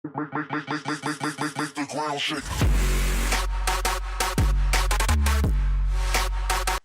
Make the ground shake.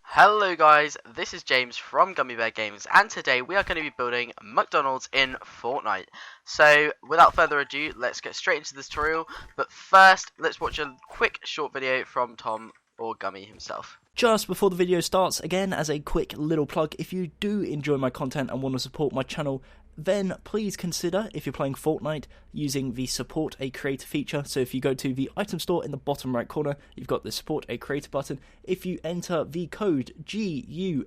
Hello guys, this is James from Gummmyyy Games, and today we are going to be building McDonald's in Fortnite. So without further ado, let's get straight into this tutorial, but first let's watch a quick short video from Tom or Gummy himself. Just before the video starts, again as a quick little plug, if you do enjoy my content and want to support my channel, then please consider, if you're playing Fortnite, using the Support a Creator feature. So if you go to the item store in the bottom right corner, you've got the Support a Creator button. If you enter the code GUMMMYYY,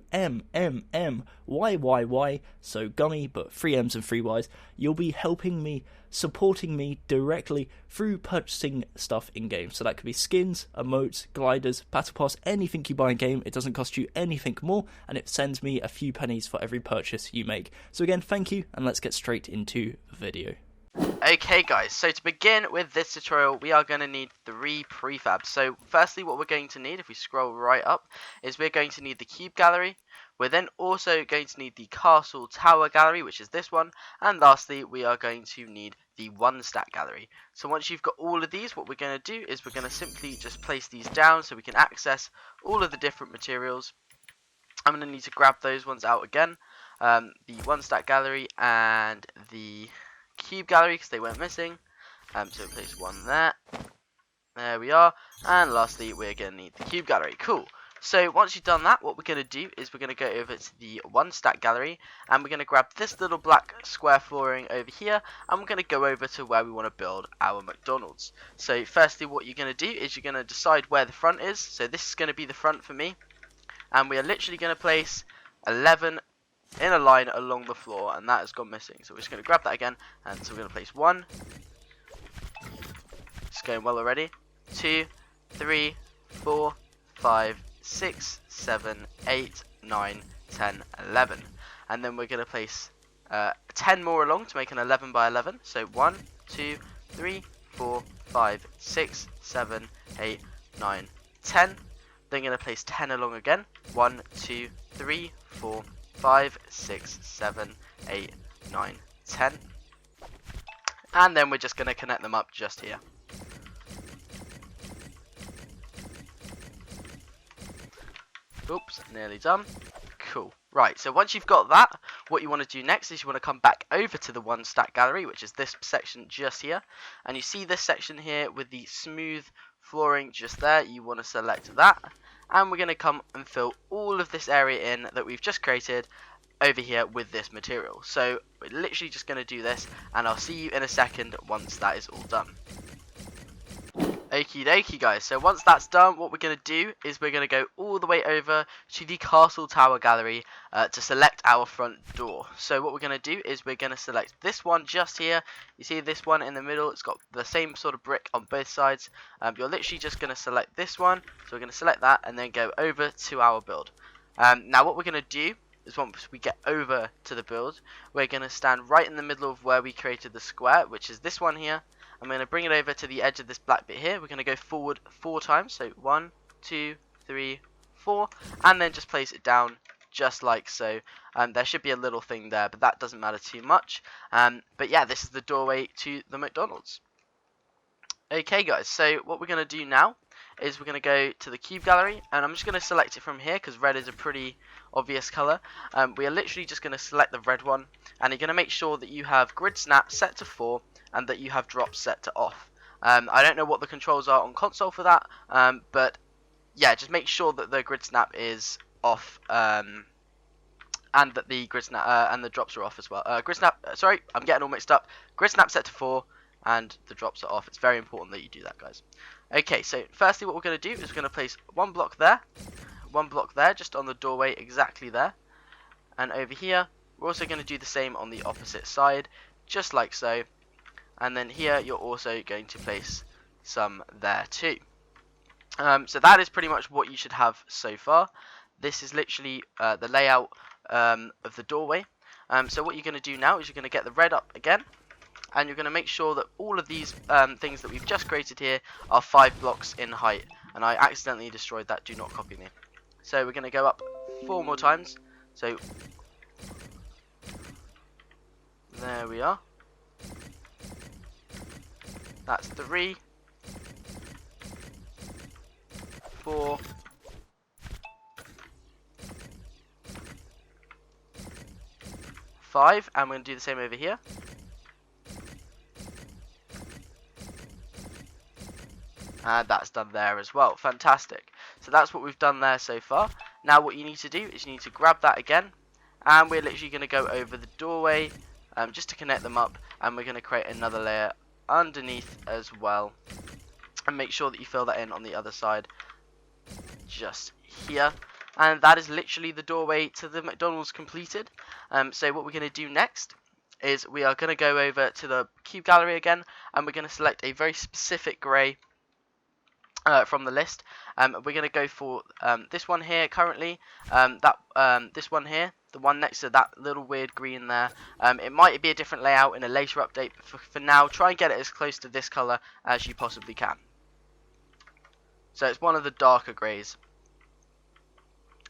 so Gummy but 3 M's and 3 Y's, you'll be helping me, supporting me directly through purchasing stuff in game. So that could be skins, emotes, gliders, battle pass, anything you buy in game. It doesn't cost you anything more, and it sends me a few pennies for every purchase you make. So again, thank you, and let's get straight into the video. Okay guys, so to begin with this tutorial, we are going to need 3 prefabs. So firstly, what we're going to need, if we scroll right up, is we're going to need the cube gallery. We're then also going to need the castle tower gallery, which is this one. And lastly, we are going to need the 1 stack gallery. So once you've got all of these, what we're going to do is we're going to simply just place these down so we can access all of the different materials. I'm going to need to grab those ones out again. The 1 stack gallery and the cube gallery, because they went missing. So we'll place one there. There we are. And lastly, we're going to need the cube gallery. Cool. So once you've done that, what we're going to do is we're going to go over to the 1 stack gallery, and we're going to grab this little black square flooring over here, and we're going to go over to where we want to build our McDonald's. So firstly, what you're going to do is you're going to decide where the front is. So this is going to be the front for me, and we are literally going to place 11 in a line along the floor, and that has gone missing. So we're just going to grab that again, and so we're going to place 1. It's going well already. 2, 3, 4, 5, 6, 7, 8, 9, 10, 11. And then we're going to place 10 more along to make an 11 by 11. So 1, 2, 3, 4, 5, 6, 7, 8, 9, 10. Then going to place 10 along again. 1, 2, 3, 4, 5, 6, 7, 8, 9, 10. And then we're just going to connect them up just here. Oops, nearly done. Cool. Right, so once you've got that, what you want to do next is you want to come back over to the 1 stack gallery, which is this section just here. And you see this section here with the smooth flooring just there. You want to select that. And we're going to come and fill all of this area in that we've just created over here with this material. So we're literally just going to do this, and I'll see you in a second once that is all done. Okie dokie guys, so once that's done, what we're going to do is we're going to go all the way over to the castle tower gallery to select our front door. So what we're going to do is we're going to select this one just here. You see this one in the middle, it's got the same sort of brick on both sides. You're literally just going to select this one, so we're going to select that and then go over to our build. Now what we're going to do is once we get over to the build, we're going to stand right in the middle of where we created the square, which is this one here. I'm going to bring it over to the edge of this black bit here. We're going to go forward 4 times. So 1, 2, 3, 4. And then just place it down just like so. There should be a little thing there, but that doesn't matter too much. But yeah, this is the doorway to the McDonald's. Okay guys, so what we're going to do now is we're going to go to the cube gallery. And I'm just going to select it from here because red is a pretty obvious color. We are literally just going to select the red one. And you're going to make sure that you have grid snap set to 4. And that you have drops set to off. I don't know what the controls are on console for that, but yeah, just make sure that the grid snap is off, and that the grid snap and the drops are off as well. Grid snap, sorry, I'm getting all mixed up. Grid snap set to 4, and the drops are off. It's very important that you do that, guys. Okay, so firstly, what we're going to do is we're going to place 1 block there, 1 block there, just on the doorway, exactly there, and over here, we're also going to do the same on the opposite side, just like so. And then here you're also going to place some there too. So that is pretty much what you should have so far. This is literally the layout of the doorway. So what you're going to do now is you're going to get the red up again. And you're going to make sure that all of these things that we've just created here are 5 blocks in height. And I accidentally destroyed that. Do not copy me. So we're going to go up 4 more times. So there we are. That's 3, 4, 5, and we're going to do the same over here. And that's done there as well. Fantastic. So that's what we've done there so far. Now what you need to do is you need to grab that again, and we're literally going to go over the doorway just to connect them up, and we're going to create another layer underneath as well, and make sure that you fill that in on the other side just here. And that is literally the doorway to the McDonald's completed. So what we're going to do next is we are going to go over to the cube gallery again, and we're going to select a very specific grey from the list. We're going to go for this one here currently, this one here, the one next to that little weird green there. It might be a different layout in a later update, but for now try and get it as close to this colour as you possibly can. So it's one of the darker greys.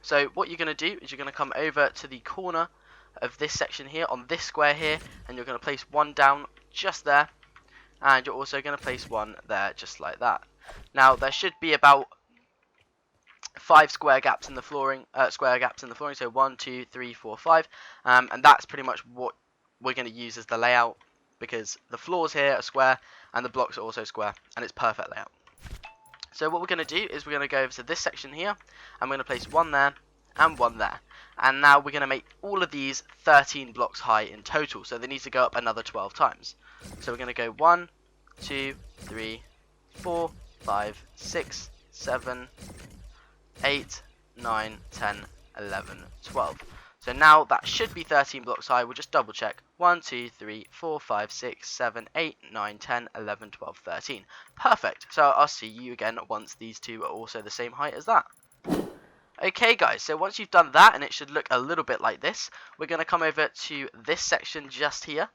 So what you're going to do is you're going to come over to the corner of this section here on this square here, and you're going to place one down just there, and you're also going to place one there just like that. Now there should be about 5 square gaps in the flooring, so 1, 2, 3, 4, 5, and that's pretty much what we're going to use as the layout, because the floors here are square and the blocks are also square, and it's perfect layout. So what we're going to do is we're going to go over to this section here, and we're going to place one there and one there. And now we're going to make all of these 13 blocks high in total, so they need to go up another 12 times. So we're going to go 1, 2, 3, 4, 5, 6, 7, 8, 9, 10, 11, 12. So now that should be 13 blocks high. We'll just double check. 1, 2, 3, 4, 5, 6, 7, 8, 9, 10, 11, 12, 13. Perfect. So I'll see you again once these two are also the same height as that. Okay guys, so once you've done that, and it should look a little bit like this, we're going to come over to this section just here,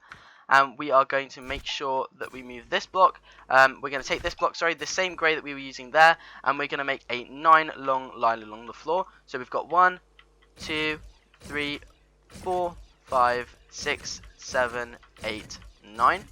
and we are going to make sure that we move this block. We're going to take this block, the same grey that we were using there, and we're going to make a 9 long line along the floor. So we've got 1, 2, 3, 4, 5, 6, 7, 8, 9.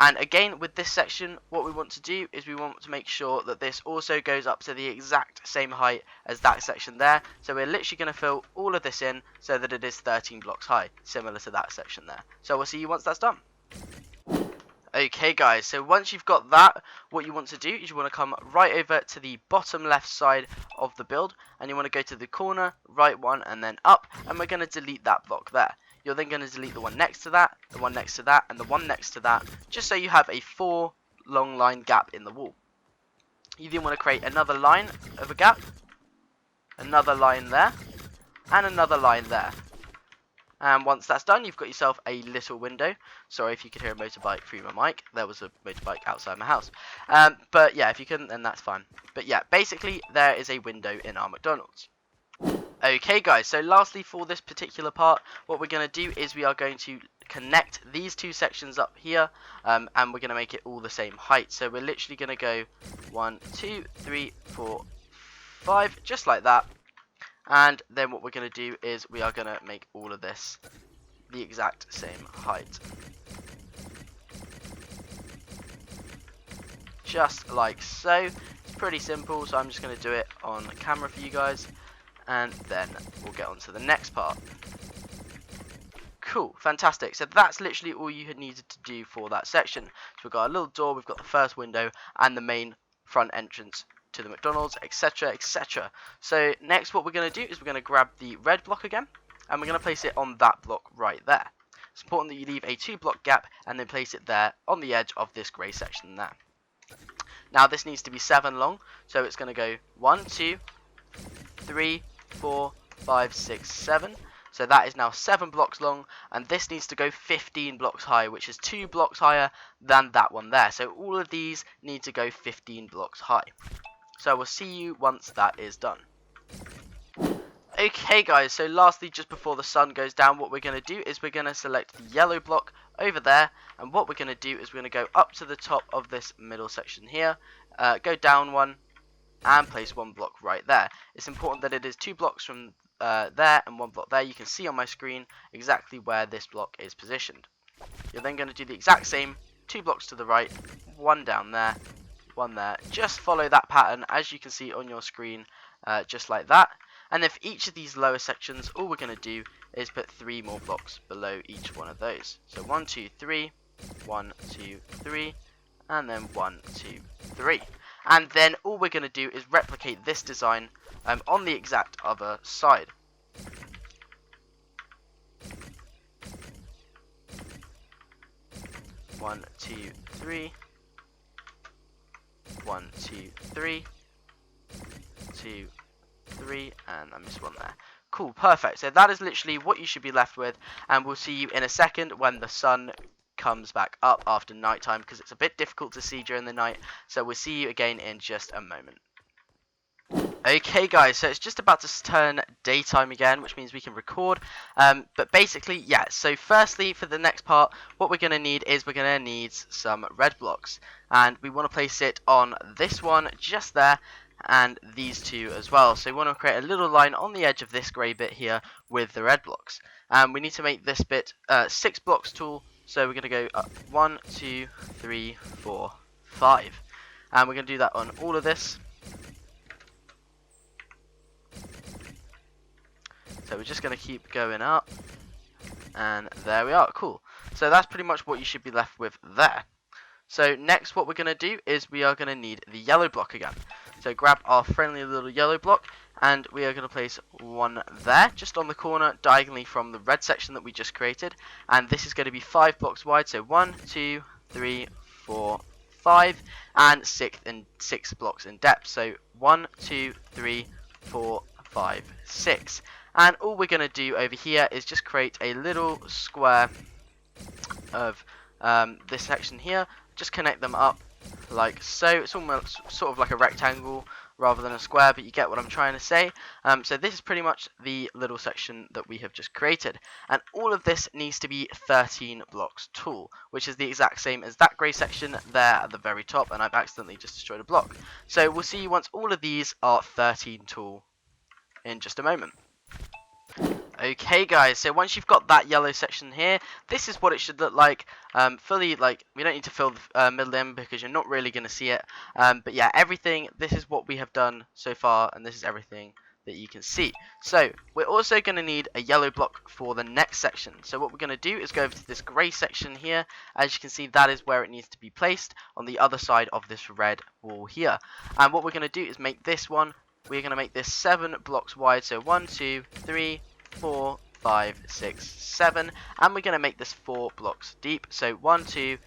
And again, with this section, what we want to do is we want to make sure that this also goes up to the exact same height as that section there. So we're literally going to fill all of this in so that it is 13 blocks high, similar to that section there. So we'll see you once that's done. Okay guys, so once you've got that, what you want to do is you want to come right over to the bottom left side of the build, and you want to go to the corner, right one, and then up, and we're going to delete that block there. You're then going to delete the one next to that, the one next to that, and the one next to that, just so you have a 4 long line gap in the wall. You then want to create another line of a gap, another line there, and another line there. And once that's done, you've got yourself a little window. Sorry if you could hear a motorbike through my mic. There was a motorbike outside my house. But yeah, if you couldn't, then that's fine. But yeah, basically, there is a window in our McDonald's. Okay guys, so lastly for this particular part, what we're going to do is we are going to connect these two sections up here, and we're going to make it all the same height. So we're literally going to go 1, 2, 3, 4, 5, just like that. And then what we're going to do is we are going to make all of this the exact same height. Just like so. It's pretty simple, so I'm just going to do it on camera for you guys. And then we'll get on to the next part. Cool, fantastic. So that's literally all you had needed to do for that section. So we've got a little door, we've got the first window, and the main front entrance to the McDonald's, etc, etc. So next what we're going to do is we're going to grab the red block again, and we're going to place it on that block right there. It's important that you leave a 2 block gap and then place it there on the edge of this grey section there. Now this needs to be 7 long, so it's going to go 1, 2, 3, 4, 5, 6, 7. So that is now 7 blocks long, and this needs to go 15 blocks high, which is 2 blocks higher than that one there. So all of these need to go 15 blocks high. So we'll see you once that is done. Okay guys, so lastly, just before the sun goes down, what we're going to do is we're going to select the yellow block over there, and what we're going to do is we're going to go up to the top of this middle section here, go down one, and place 1 block right there. It's important that it is 2 blocks from there and 1 block there. You can see on my screen exactly where this block is positioned. You're then going to do the exact same 2 blocks to the right, 1 down there, 1 there. Just follow that pattern as you can see on your screen, just like that. And then for each of these lower sections, all we're going to do is put 3 more blocks below each one of those. So 1, 2, 3, 1, 2, 3, and then 1, 2, 3. And then all we're going to do is replicate this design on the exact other side. One, two, three. 1, 2, 3. 2, 3, and I missed one there. Cool, perfect. So that is literally what you should be left with, and we'll see you in a second when the sun comes back up after nighttime, because it's a bit difficult to see during the night. So we'll see you again in just a moment. Okay guys, so it's just about to turn daytime again, which means we can record, but basically, yeah, so firstly for the next part, what we're going to need is we're going to need some red blocks, and we want to place it on this one just there, and these two as well. So we want to create a little line on the edge of this grey bit here with the red blocks, and we need to make this bit 6 blocks tall, so we're going to go up 1, 2, 3, 4, 5, and we're going to do that on all of this. So we're just going to keep going up, and there we are. Cool. So that's pretty much what you should be left with there. So next what we're going to do is we are going to need the yellow block again. So grab our friendly little yellow block, and we are going to place one there, just on the corner, diagonally from the red section that we just created. And this is going to be 5 blocks wide, so 1, 2, 3, 4, 5, and 6 blocks in depth. So 1, 2, 3, 4, 5, 6. And all we're going to do over here is just create a little square of this section here. Just connect them up like so. It's almost sort of like a rectangle rather than a square, but you get what I'm trying to say. So this is pretty much the little section that we have just created. And all of this needs to be 13 blocks tall, which is the exact same as that grey section there at the very top, and I've accidentally just destroyed a block. So we'll see you once all of these are 13 tall in just a moment. Okay guys, so once you've got that yellow section here, this is what it should look like. Fully, like, we don't need to fill the middle in because you're not really going to see it. But yeah, everything, this is what we have done so far, and this is everything that you can see. So we're also going to need a yellow block for the next section. So what we're going to do is go over to this grey section here. As you can see, that is where it needs to be placed, on the other side of this red wall here. And what we're going to do is make this one, we're going to make this 7 blocks wide. So 1, 2, 3, 4, 5, 6, 7, and we're going to make this 4 blocks deep. So 1, 2,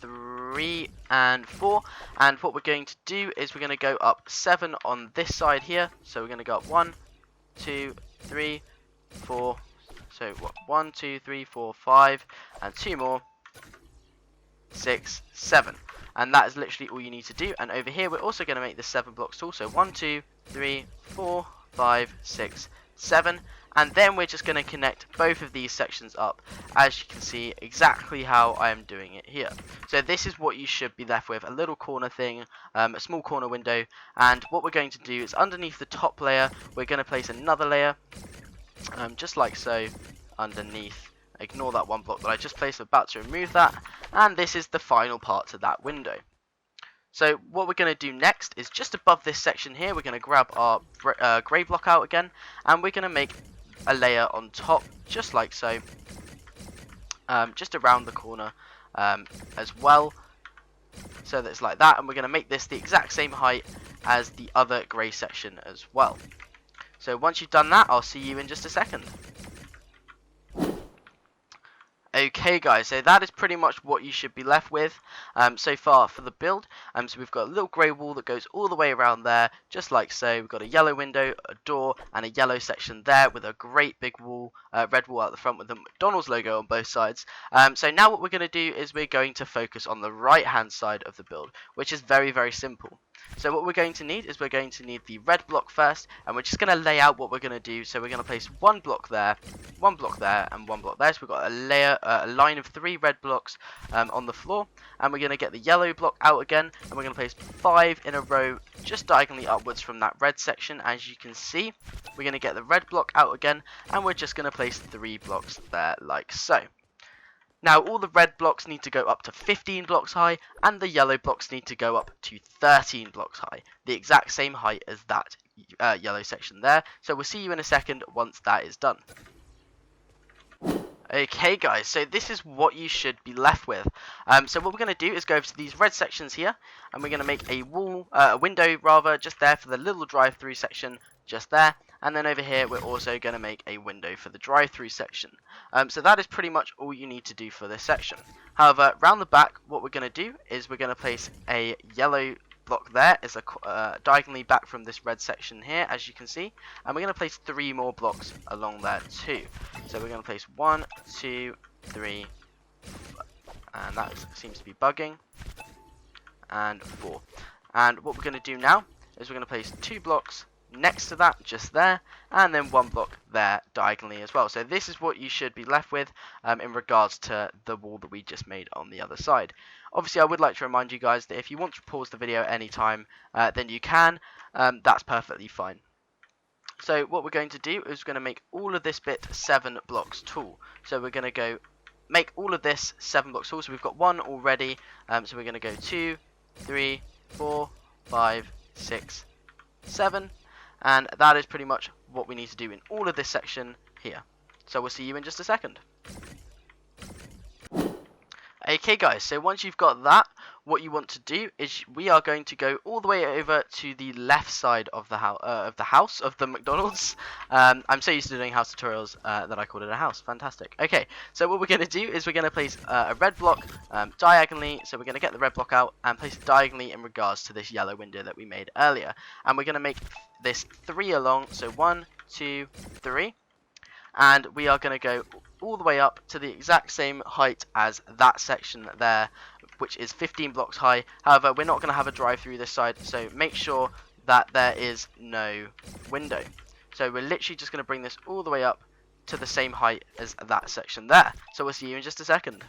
3, and 4. And what we're going to do is we're going to go up 7 on this side here. So we're going to go up 1, 2, 3, 4. So what? 1, 2, 3, 4, 5, and 2 more. 6, 7. And that is literally all you need to do. And over here, we're also going to make this 7 blocks tall. So 1, 2, 3, 4, 5, 6, 7. And then we're just going to connect both of these sections up, as you can see exactly how I am doing it here. So this is what you should be left with, a little corner thing, a small corner window. And what we're going to do is underneath the top layer, we're going to place another layer, just like so, underneath. Ignore that one block that I just placed. We're about to remove that, and this is the final part to that window. So what we're going to do next is just above this section here, we're going to grab our grey block out again, and we're going to make a layer on top, just like so, just around the corner as well, so that it's like that. And we're going to make this the exact same height as the other grey section as well. So once you've done that, I'll see you in just a second. Okay guys, so that is pretty much what you should be left with so far for the build. So we've got a little grey wall that goes all the way around there, just like so. We've got a yellow window, a door, and a yellow section there with a great big wall, red wall out the front with the McDonald's logo on both sides. So now what we're going to do is we're going to focus on the right hand side of the build, which is very, very simple. So what we're going to need is we're going to need the red block first, and we're just going to lay out what we're going to do. So we're going to place 1 block there, 1 block there, and 1 block there. So we've got a layer, a line of 3 red blocks on the floor, and we're going to get the yellow block out again, and we're going to place 5 in a row just diagonally upwards from that red section. As you can see, we're going to get the red block out again, and we're just going to place 3 blocks there like so. Now all the red blocks need to go up to 15 blocks high, and the yellow blocks need to go up to 13 blocks high, the exact same height as that yellow section there. So we'll see you in a second once that is done. Okay guys, so this is what you should be left with. So what we're going to do is go over to these red sections here, and we're going to make a window rather, just there for the little drive-through section, just there. And then over here, we're also going to make a window for the drive-through section. So that is pretty much all you need to do for this section. However, round the back, what we're going to do is we're going to place a yellow block there is diagonally back from this red section here, as you can see, and we're going to place 3 more blocks along there too. So we're going to place 1, 2, 3, and that seems to be bugging, and 4. And what we're going to do now is we're going to place 2 blocks next to that, just there, and then 1 block there diagonally as well. So this is what you should be left with in regards to the wall that we just made on the other side. Obviously, I would like to remind you guys that if you want to pause the video anytime, then you can. That's perfectly fine. So what we're going to do is we're going to make all of this bit 7 blocks tall. So we're going to go make all of this 7 blocks tall. So we've got 1 already. So we're going to go 2, 3, 4, 5, 6, 7. And that is pretty much what we need to do in all of this section here. So we'll see you in just a second. Okay guys, so once you've got that, what you want to do is we are going to go all the way over to the left side of the house of the McDonald's. I'm so used to doing house tutorials that I called it a house. Fantastic. Okay, so what we're going to do is we're going to place a red block diagonally. So we're going to get the red block out and place it diagonally in regards to this yellow window that we made earlier. And we're going to make this 3 along. So 1, 2, 3. And we are going to go all the way up to the exact same height as that section there, which is 15 blocks high. However, we're not going to have a drive through this side, so make sure that there is no window. So we're literally just going to bring this all the way up to the same height as that section there. So we'll see you in just a second.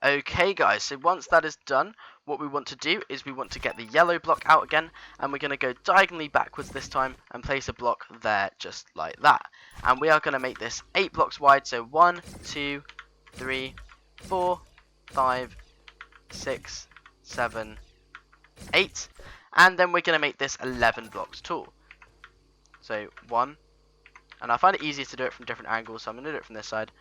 Okay guys, so once that is done, what we want to do is we want to get the yellow block out again, and we're going to go diagonally backwards this time and place a block there just like that. And we are going to make this 8 blocks wide, so 1, 2, 3, 4, 5, 6, 7, 8. And then we're going to make this 11 blocks tall. So 1, and I find it easier to do it from different angles, so I'm going to do it from this side.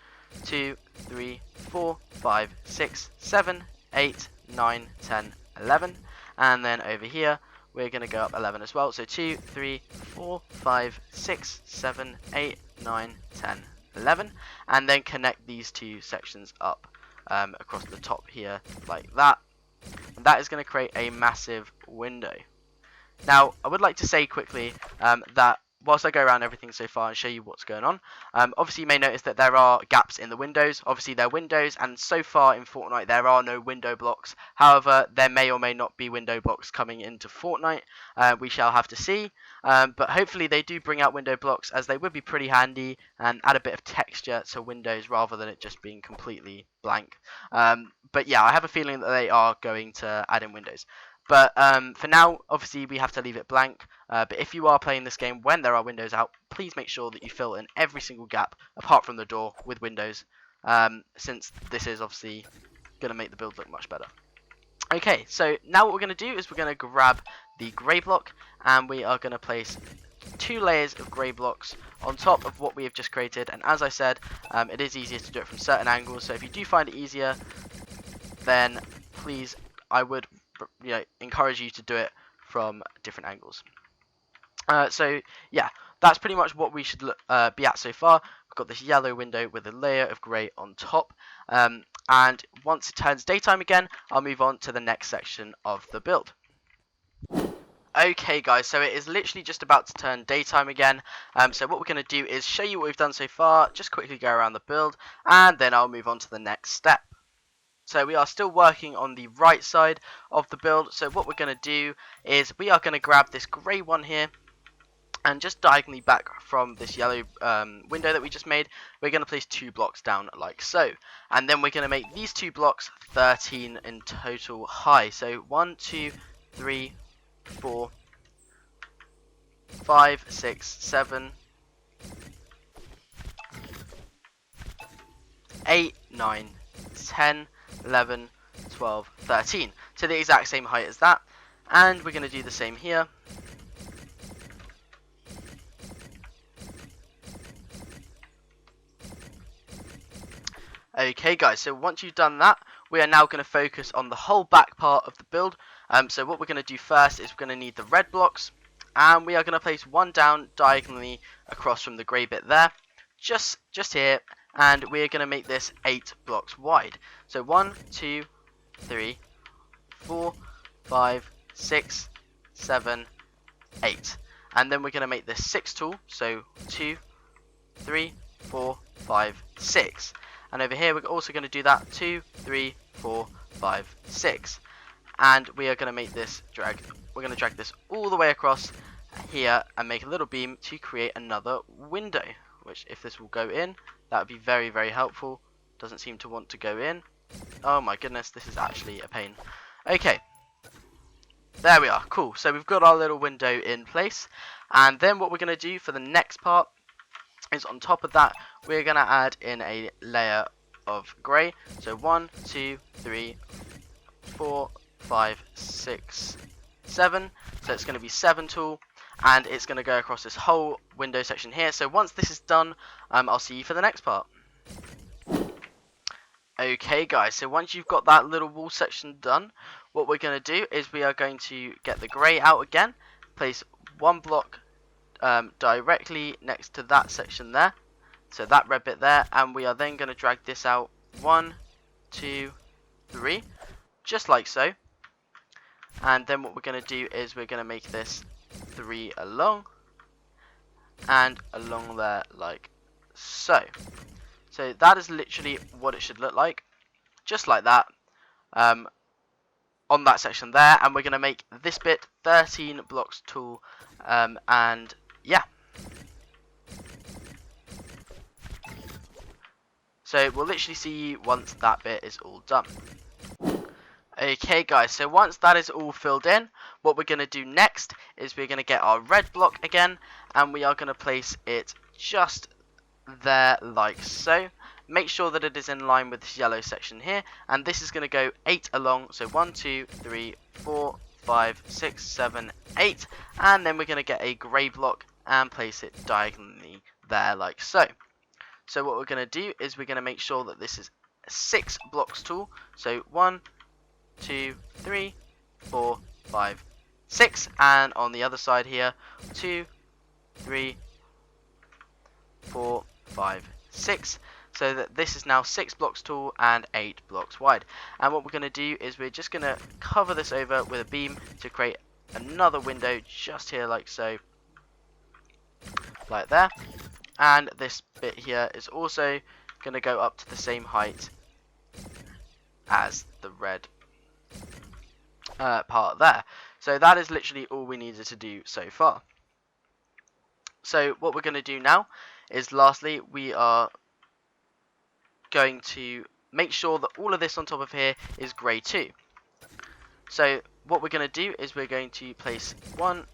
2, 3, 4, 5, 6, 7, 8, 9, 10, 11. And then over here, we're going to go up 11 as well. So 2, 3, 4, 5, 6, 7, 8, 9, 10, 11. And then connect these 2 sections up across the top here like that. And that is going to create a massive window. Now, I would like to say quickly that whilst I go around everything so far and show you what's going on, obviously you may notice that there are gaps in the windows. Obviously they're windows, and so far in Fortnite there are no window blocks. However, there may or may not be window blocks coming into Fortnite. We shall have to see. But hopefully they do bring out window blocks, as they would be pretty handy and add a bit of texture to windows rather than it just being completely blank. But yeah, I have a feeling that they are going to add in windows. But for now, obviously, we have to leave it blank. But if you are playing this game when there are windows out, please make sure that you fill in every single gap, apart from the door, with windows, since this is obviously going to make the build look much better. Okay, so now what we're going to do is we're going to grab the grey block, and we are going to place 2 layers of grey blocks on top of what we have just created. And as I said, it is easier to do it from certain angles, so if you do find it easier, then please, I would encourage you to do it from different angles. So yeah, that's pretty much what we should be at so far. We've got this yellow window with a layer of grey on top, and once it turns daytime again, I'll move on to the next section of the build. Okay guys, so it is literally just about to turn daytime again, so what we're going to do is show you what we've done so far, just quickly go around the build, and then I'll move on to the next step. So we are still working on the right side of the build. So what we're going to do is we are going to grab this grey one here, and just diagonally back from this yellow window that we just made, we're going to place 2 blocks down like so. And then we're going to make these 2 blocks 13 in total high. So 1, 2, 3, 4, 5, 6, 7, 8, 9, 10, 11, 12, 13. So the exact same height as that. And we're going to do the same here. Okay guys, so once you've done that, we are now going to focus on the whole back part of the build. So what we're going to do first is we're going to need the red blocks, and we are going to place one down diagonally across from the grey bit there, just here, and we're going to make this 8 blocks wide. So 1, 2, 3, 4, 5, 6, 7, 8. And then we're going to make this 6 tall, so 2, 3, 4, 5, 6. And over here we're also going to do that 2, 3, 4, 5, 6. And we are going to make this we're going to drag this all the way across here and make a little beam to create another window, which if this will go in, that would be very, very helpful. Doesn't seem to want to go in. Oh my goodness, this is actually a pain. Okay, there we are. Cool. So we've got our little window in place, and then what we're going to do for the next part is on top of that we're going to add in a layer of grey. So 1, 2, 3, 4, 5, 6, 7. So it's going to be 7 tall, and it's going to go across this whole window section here. So once this is done, I'll see you for the next part. Okay guys, so once you've got that little wall section done, what we're going to do is we are going to get the grey out again, place one block directly next to that section there, so that red bit there, and we are then going to drag this out 1, 2, 3, just like so. And then what we're going to do is we're going to make this 3 along and along there like so. So that is literally what it should look like, just like that, on that section there. And we're going to make this bit 13 blocks tall, and yeah. So we'll literally see you once that bit is all done. Okay guys, so once that is all filled in, what we're going to do next is we're going to get our red block again, and we are going to place it just there like so. Make sure that it is in line with this yellow section here, and this is going to go 8 along, so 1, 2, 3, 4, 5, 6, 7, 8, and then we're going to get a grey block and place it diagonally there like so. So what we're going to do is we're going to make sure that this is 6 blocks tall, so 1, 2, 3, 4, 5, 6, and on the other side here 2, 3, 4, 5, 6, so that this is now 6 blocks tall and 8 blocks wide. And what we're going to do is we're just going to cover this over with a beam to create another window just here like so, like there. And this bit here is also going to go up to the same height as the red part there. So that is literally all we needed to do so far. So what we're going to do now is lastly we are going to make sure that all of this on top of here is grey too. So what we're going to do is we're going to place 1,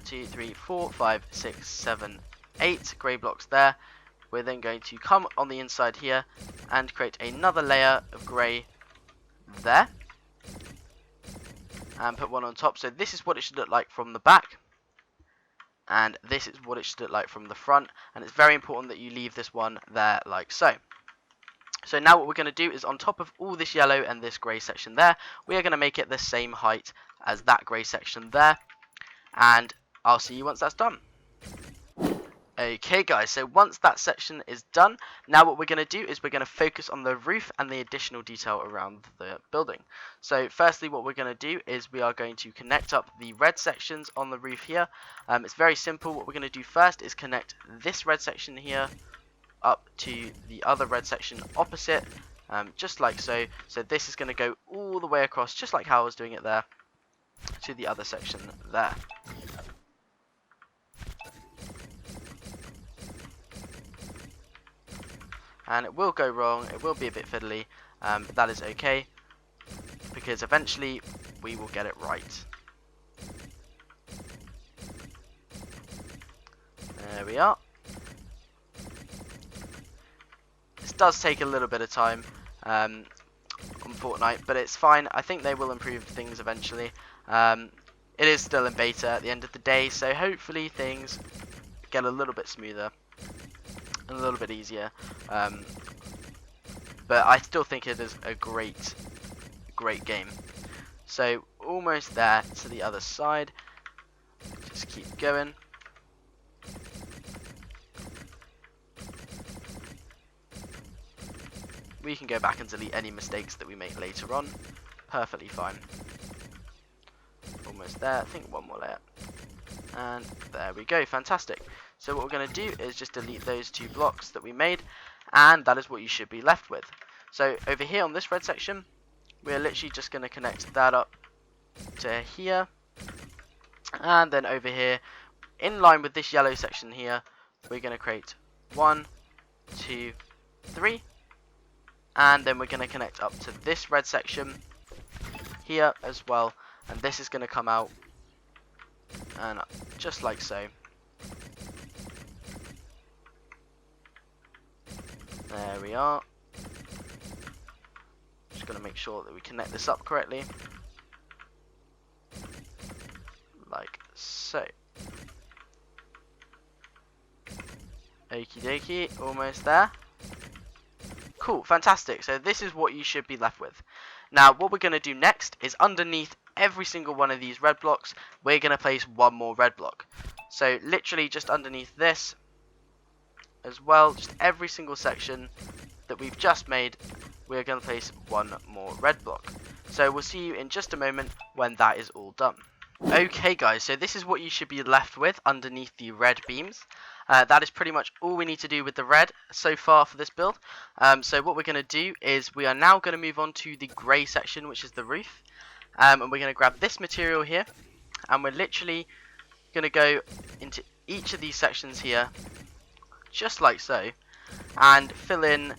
2, 3, 4, 5, 6, 7, 8 grey blocks there. We're then going to come on the inside here and create another layer of grey there, and put one on top. So this is what it should look like from the back, and this is what it should look like from the front, and it's very important that you leave this one there like so. So now what we're going to do is on top of all this yellow and this grey section there, we are going to make it the same height as that grey section there, and I'll see you once that's done. Okay guys, so once that section is done, now what we're going to do is we're going to focus on the roof and the additional detail around the building. So firstly what we're going to do is we are going to connect up the red sections on the roof here. It's very simple. What we're going to do first is connect this red section here up to the other red section opposite, just like so. So this is going to go all the way across, just like how I was doing it there, to the other section there. And it will go wrong, it will be a bit fiddly, but that is okay, because eventually we will get it right. There we are. It's does take a little bit of time on Fortnite, but it's fine. I think they will improve things eventually. It is still in beta at the end of the day, so hopefully things get a little bit smoother and a little bit easier. But I still think it is a great game. So almost there to the other side. Just keep going. We can go back and delete any mistakes that we make later on. Perfectly fine. Almost there. I think one more layer. And there we go. Fantastic. So what we're going to do is just delete those 2 blocks that we made. And that is what you should be left with. So over here on this red section, we're literally just going to connect that up to here. And then over here, in line with this yellow section here, we're going to create 1, 2, 3. And then we're going to connect up to this red section here as well. And this is going to come out and just like so. There we are. Just going to make sure that we connect this up correctly. Like so. Okie dokie, almost there. Cool, fantastic. So this is what you should be left with. Now what we're going to do next is underneath every single one of these red blocks, we're going to place one more red block. So literally just underneath this as well, just every single section that we've just made, we're going to place one more red block. So we'll see you in just a moment when that is all done. Okay guys, so this is what you should be left with underneath the red beams. That is pretty much all we need to do with the red so far for this build. So what we're going to do is we are now going to move on to the grey section, which is the roof. And we're going to grab this material here, and we're literally going to go into each of these sections here, just like so, and fill in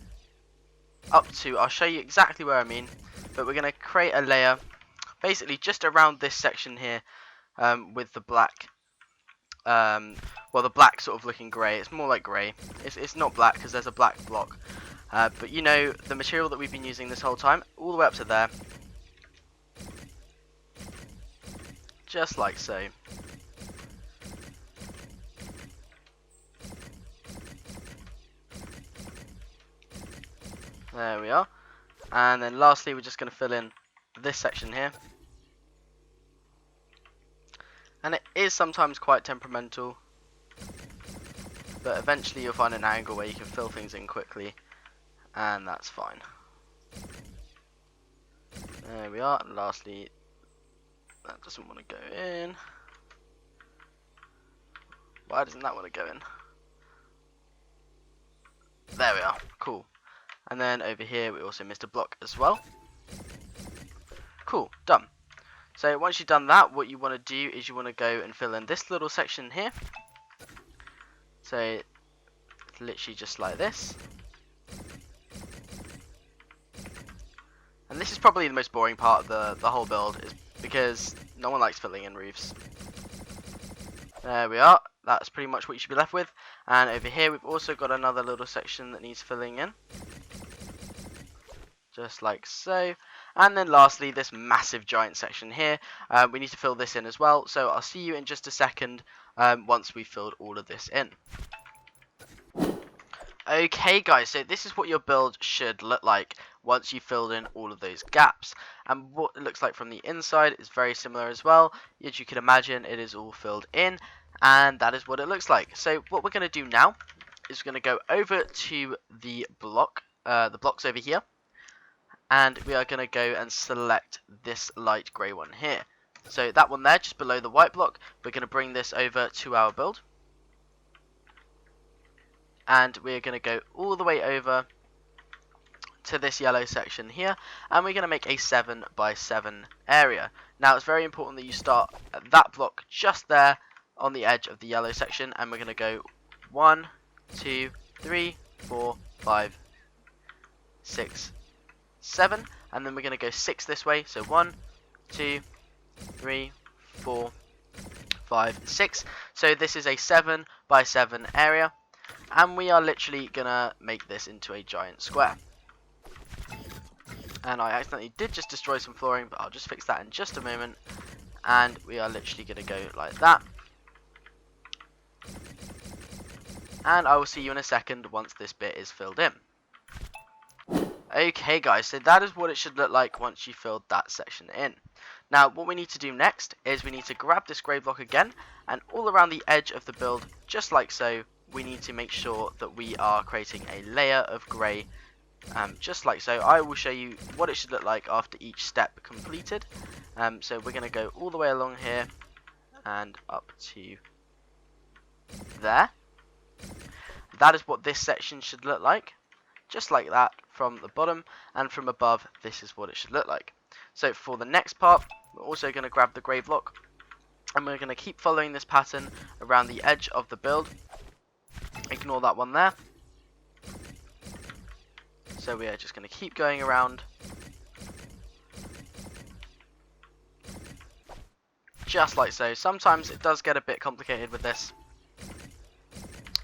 up to, I'll show you exactly where I mean, but we're going to create a layer basically just around this section here with the black. Well, the black sort of looking grey. It's more like grey. It's not black because there's a black block. But you know, the material that we've been using this whole time, all the way up to there. Just like so. There we are. And then lastly, we're just going to fill in this section here. And it is sometimes quite temperamental, but eventually you'll find an angle where you can fill things in quickly, and that's fine. There we are. And lastly, that doesn't want to go in. Why doesn't that want to go in? There we are. Cool. And then over here we also missed a block as well. Cool. Done. So once you've done that, what you want to do is you want to go and fill in this little section here. So literally just like this. And this is probably the most boring part of the whole build, is because no one likes filling in roofs. There we are. That's pretty much what you should be left with. And over here we've also got another little section that needs filling in. Just like so. And then lastly, this massive giant section here, we need to fill this in as well. So I'll see you in just a second once we've filled all of this in. Okay guys, so this is what your build should look like once you've filled in all of those gaps. And what it looks like from the inside is very similar as well. As you can imagine, it is all filled in, and that is what it looks like. So what we're going to do now is we're going to go over to the blocks over here. And we are going to go and select this light grey one here. So that one there, just below the white block, we're going to bring this over to our build. And we're going to go all the way over to this yellow section here. And we're going to make a 7 by 7 area. Now it's very important that you start at that block just there on the edge of the yellow section. And we're going to go 1, 2, 3, 4, 5, 6, 7, and then we're going to go 6 this way. So 1, 2, 3, 4, 5, 6. So this is a 7 by 7 area. And we are literally gonna make this into a giant square. And I accidentally did just destroy some flooring, but I'll just fix that in just a moment. And we are literally gonna go like that. And I will see you in a second once this bit is filled in. Okay guys, so that is what it should look like once you filled that section in. Now what we need to do next is we need to grab this grey block again, and all around the edge of the build, just like so, we need to make sure that we are creating a layer of grey, just like so. I will show you what it should look like after each step completed. So we're going to go all the way along here and up to there. That is what this section should look like, just like that from the bottom, and from above this is what it should look like. So for the next part, we're also going to grab the grey block, and we're going to keep following this pattern around the edge of the build. Ignore that one there. So we are just going to keep going around, just like so. Sometimes it does get a bit complicated with this.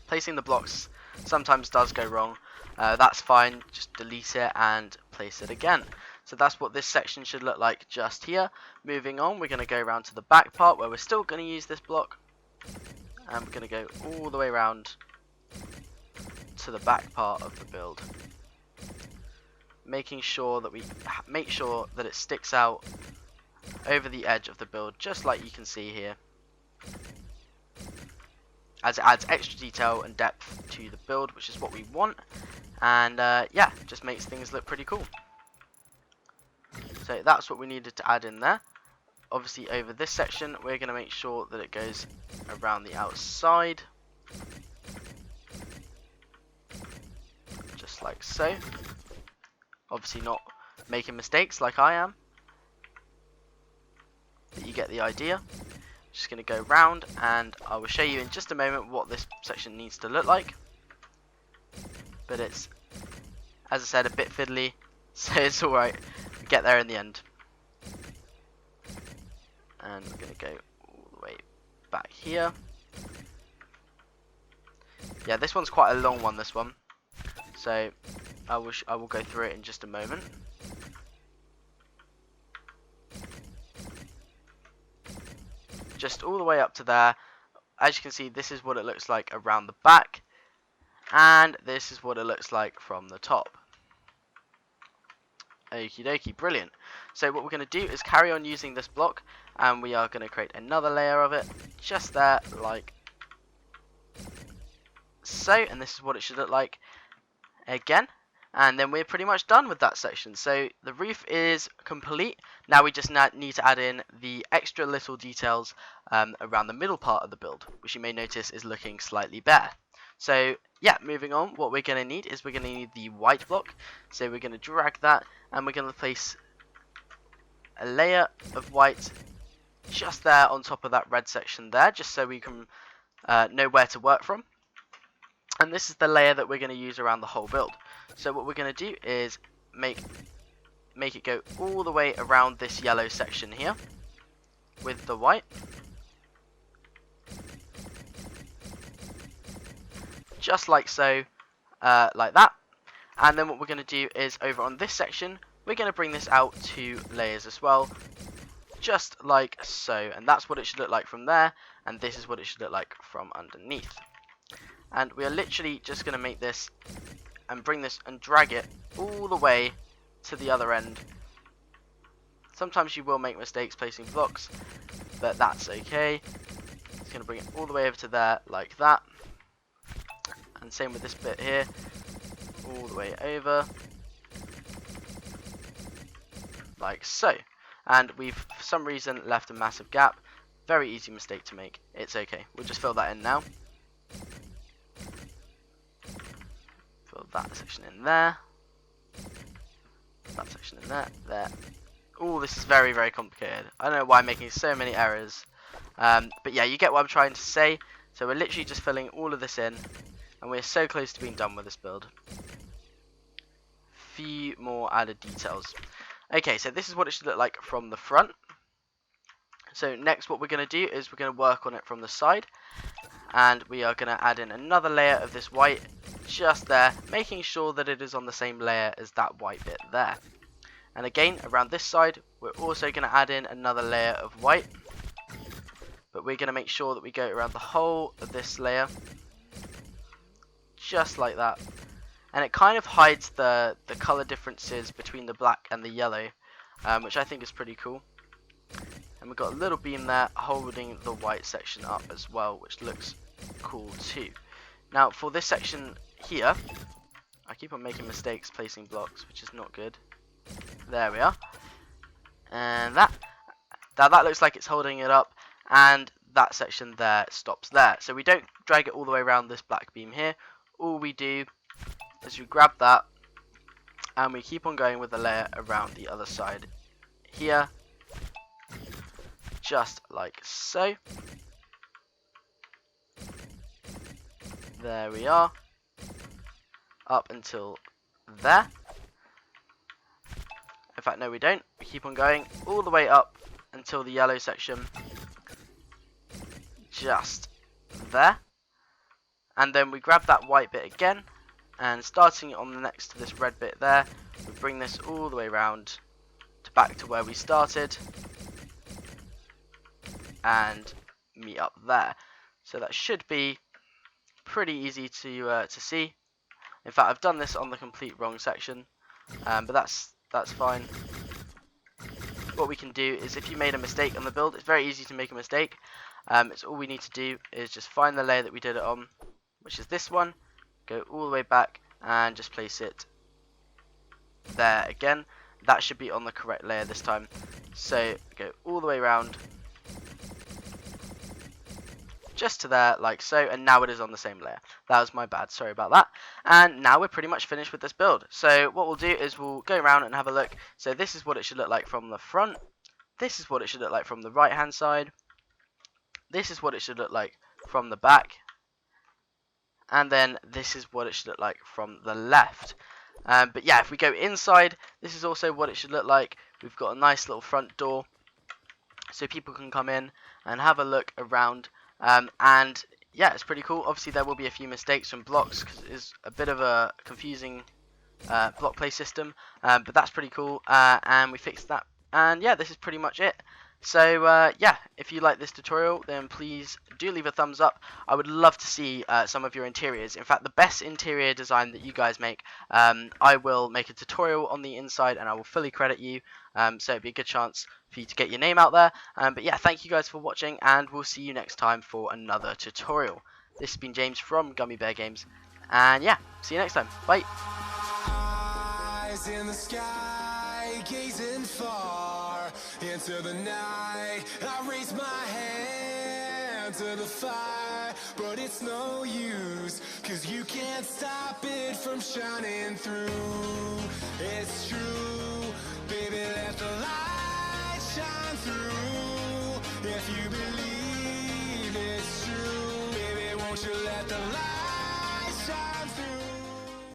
Placing the blocks sometimes does go wrong. That's fine, just delete it and place it again. So that's what this section should look like just here. Moving on, we're going to go around to the back part where we're still going to use this block. And we're going to go all the way around to the back part of the build. Making sure that it sticks out over the edge of the build, just like you can see here. As it adds extra detail and depth to the build, which is what we want. And yeah, just makes things look pretty cool. So that's what we needed to add in there. Obviously over this section, we're going to make sure that it goes around the outside. Just like so. Obviously not making mistakes like I am. But you get the idea. Just going to go round, and I will show you in just a moment what this section needs to look like. But it's, as I said, a bit fiddly, so it's alright. We get there in the end. And we're going to go all the way back here. Yeah, this one's quite a long one, this one. So I will go through it in just a moment. Just all the way up to there. As you can see, this is what it looks like around the back, and this is what it looks like from the top. Okie dokie, brilliant. So what we're going to do is carry on using this block, and we are going to create another layer of it just there, like so, and this is what it should look like again. And then we're pretty much done with that section. So the roof is complete. Now we just need to add in the extra little details around the middle part of the build, which you may notice is looking slightly bare. So yeah, moving on, what we're going to need is we're going to need the white block. So we're going to drag that, and we're going to place a layer of white just there on top of that red section there, just so we can know where to work from. And this is the layer that we're going to use around the whole build. So what we're going to do is make it go all the way around this yellow section here with the white. Just like so, like that. And then what we're going to do is over on this section, we're going to bring this out 2 layers as well. Just like so. And that's what it should look like from there. And this is what it should look like from underneath. And we are literally just going to make this and bring this and drag it all the way to the other end. Sometimes you will make mistakes placing blocks, but that's okay. It's going to bring it all the way over to there like that. And same with this bit here, all the way over like so. And we've for some reason left a massive gap. Very easy mistake to make. It's okay. We'll just fill that in now. Fill that section in there. That section in there. There. Oh, this is very, very complicated. I don't know why I'm making so many errors. But yeah, you get what I'm trying to say. So we're literally just filling all of this in. And we're so close to being done with this build. Few more added details. Okay, so this is what it should look like from the front. So next what we're going to do is we're going to work on it from the side. and we are going to add in another layer of this white just there, making sure that it is on the same layer as that white bit there. And again, around this side, we're also going to add in another layer of white, but we're going to make sure that we go around the whole of this layer, just like that. And it kind of hides the color differences between the black and the yellow, which I think is pretty cool. And we've got a little beam there holding the white section up as well, which looks cool too. Now for this section here, I keep on making mistakes placing blocks, which is not good. There we are. And that looks like it's holding it up, and that section there stops there. So we don't drag it all the way around this black beam here. All we do is we grab that and we keep on going with the layer around the other side here, just like so. There we are, up until there. In fact, no, we don't. We keep on going all the way up until the yellow section, just there. And then we grab that white bit again, and starting on the next to this red bit there, we bring this all the way around to back to where we started, and meet up there. So that should be pretty easy to see. In fact, I've done this on the complete wrong section, but that's fine. What we can do is, if you made a mistake on the build, it's very easy to make a mistake. It's all we need to do is just find the layer that we did it on, which is this one, go all the way back and just place it there again. That should be on the correct layer this time. So go all the way around just to there, like so, and now it is on the same layer. That was my bad, sorry about that. And now we're pretty much finished with this build. So what we'll do is we'll go around and have a look. So this is what it should look like from the front. This is what it should look like from the right hand side. This is what it should look like from the back. And then this is what it should look like from the left. But yeah, if we go inside, this is also what it should look like. We've got a nice little front door, so people can come in and have a look around. And yeah, it's pretty cool. Obviously there will be a few mistakes from blocks because it is a bit of a confusing block play system, but that's pretty cool, and we fixed that. And yeah, this is pretty much it. So yeah, if you like this tutorial, then please do leave a thumbs up. I would love to see some of your interiors. In fact, the best interior design that you guys make, I will make a tutorial on the inside and I will fully credit you. So it'd be a good chance for you to get your name out there. But yeah, thank you guys for watching, and we'll see you next time for another tutorial. This has been James from Gummmyyy Games, and yeah, see you next time. Bye. Eyes in the sky, gazing far into the night. I raise my hand to the fire, but it's no use, 'cause you can't stop it from shining through. It's true, baby, let the light shine through. If you believe it's true, baby, won't you let the light